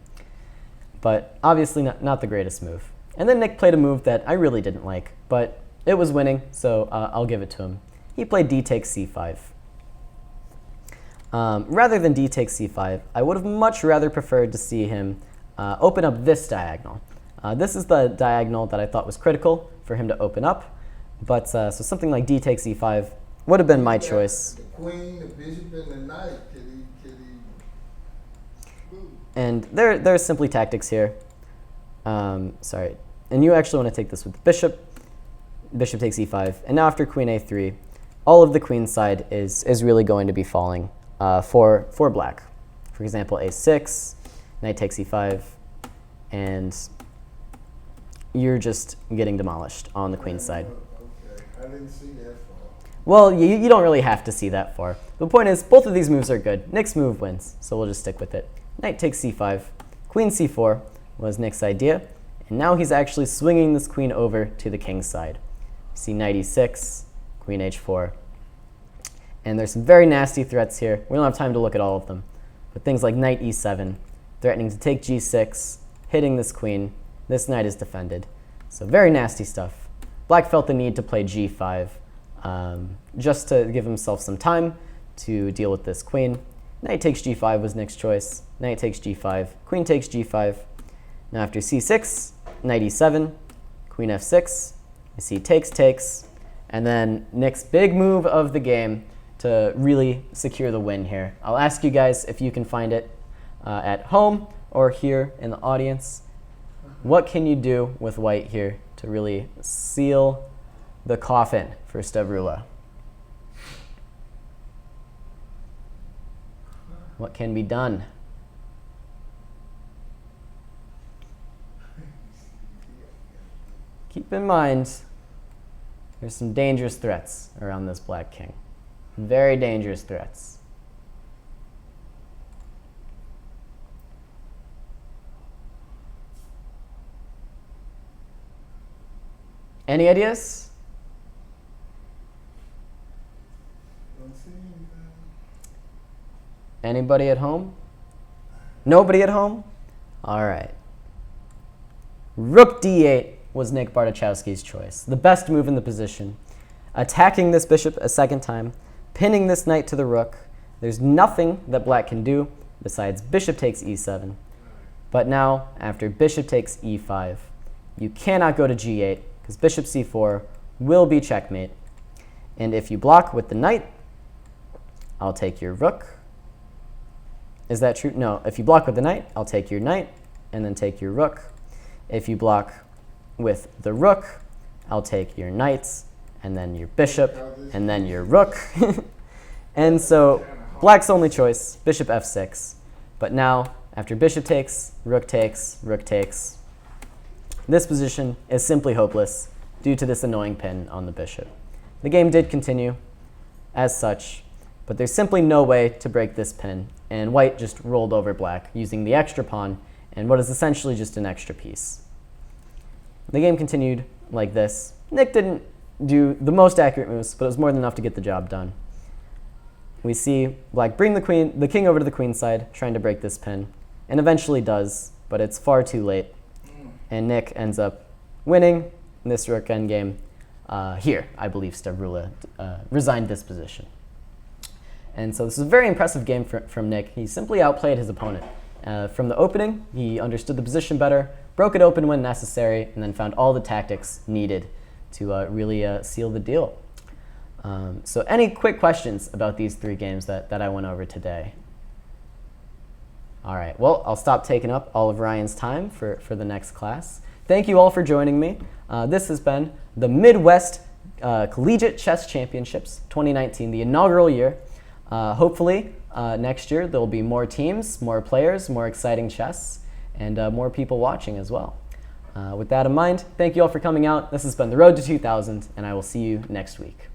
But obviously not the greatest move. And then Nick played a move that I really didn't like, but it was winning, so I'll give it to him. He played d takes c5. Rather than d takes c5, I would have much rather preferred to see him open up this diagonal. This is the diagonal that I thought was critical for him to open up. But so something like d takes e5 would have been my choice. The queen, the bishop, and the knight. And there are simply tactics here. Sorry. And you actually want to take this with the bishop. Bishop takes e5. And now after queen a3, all of the queen side is really going to be falling for black. For example, a6, knight takes e5, and you're just getting demolished on the queen side. Okay, I didn't see that far. Well, you don't really have to see that far. The point is, both of these moves are good. Nick's move wins, so we'll just stick with it. Knight takes c5. Queen c4 was Nick's idea, and now he's actually swinging this queen over to the king's side. See knight e6, queen h4. And there's some very nasty threats here. We don't have time to look at all of them. But things like knight e7, threatening to take g6, hitting this queen. This knight is defended. So very nasty stuff. Black felt the need to play g5 just to give himself some time to deal with this queen. Knight takes g5 was Nick's choice. Knight takes g5, queen takes g5. Now after c6, knight e7, queen f6. You see takes, and then Nick's big move of the game to really secure the win here. I'll ask you guys if you can find it at home or here in the audience. What can you do with white here to really seal the coffin for Stavroula? What can be done? Keep in mind, there's some dangerous threats around this black king. Very dangerous threats. Any ideas? Don't see anything. Anybody at home? Nobody at home? All right. Rook d8 was Nick Bartochowski's choice. The best move in the position. Attacking this bishop a second time, pinning this knight to the rook. There's nothing that black can do besides bishop takes e7. But now, after bishop takes e5, you cannot go to g8 because bishop c4 will be checkmate. And if you block with the knight, I'll take your rook. Is that true? No. If you block with the knight, I'll take your knight and then take your rook. If you block with the rook, I'll take your knights and then your bishop and then your rook. And so black's only choice, bishop f6. But now, after bishop takes, rook takes, rook takes, this position is simply hopeless due to this annoying pin on the bishop. The game did continue as such, but there's simply no way to break this pin, and white just rolled over black using the extra pawn and what is essentially just an extra piece. The game continued like this. Nick didn't do the most accurate moves, but it was more than enough to get the job done. We see black bring the king over to the queen side, trying to break this pin, and eventually does, but it's far too late. And Nick ends up winning this rook endgame. Here, I believe Stavroula resigned this position. And so this is a very impressive game from Nick. He simply outplayed his opponent. From the opening, he understood the position better, broke it open when necessary, and then found all the tactics needed to really seal the deal. So any quick questions about these three games that I went over today? All right, well, I'll stop taking up all of Ryan's time for the next class. Thank you all for joining me. This has been the Midwest Collegiate Chess Championships 2019, the inaugural year. Hopefully, next year there'll be more teams, more players, more exciting chess, and more people watching as well. With that in mind, thank you all for coming out. This has been The Road to 2000, and I will see you next week.